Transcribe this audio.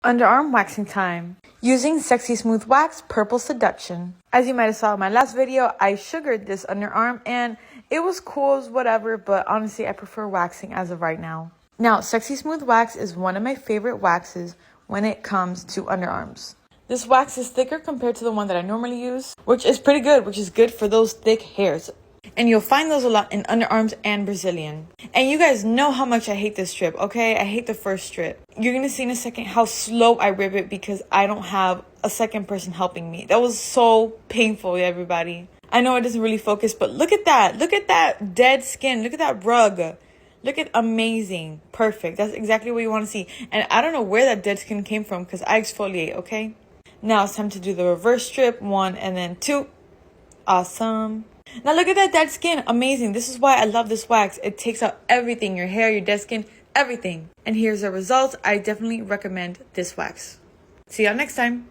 Underarm waxing time. Using Sexy Smooth Wax Purple Seduction. As you might have saw in my last video, I sugared this underarm and it was cool as whatever, but honestly I prefer waxing as of right now. Now, Sexy Smooth Wax is one of my favorite waxes when it comes to underarms. This wax is thicker compared to the one that I normally use, which is pretty good, which is good for those thick hairs. And you'll find those a lot in underarms and Brazilian. And you guys know how much I hate this strip, okay? I hate the first strip. You're gonna see in a second how slow I rip it because I don't have a second person helping me. That was so painful, everybody. I know it doesn't really focus, but look at that. Look at that dead skin. Look at that rug. Look at amazing. Perfect. That's exactly what you want to see. And I don't know where that dead skin came from because I exfoliate, okay? Now it's time to do the reverse strip. 1 and then 2. Awesome. Now look at that dead skin. Amazing. This is why I love this wax. It takes out everything. Your hair, your dead skin, everything. And here's the results. I definitely recommend this wax. See y'all next time.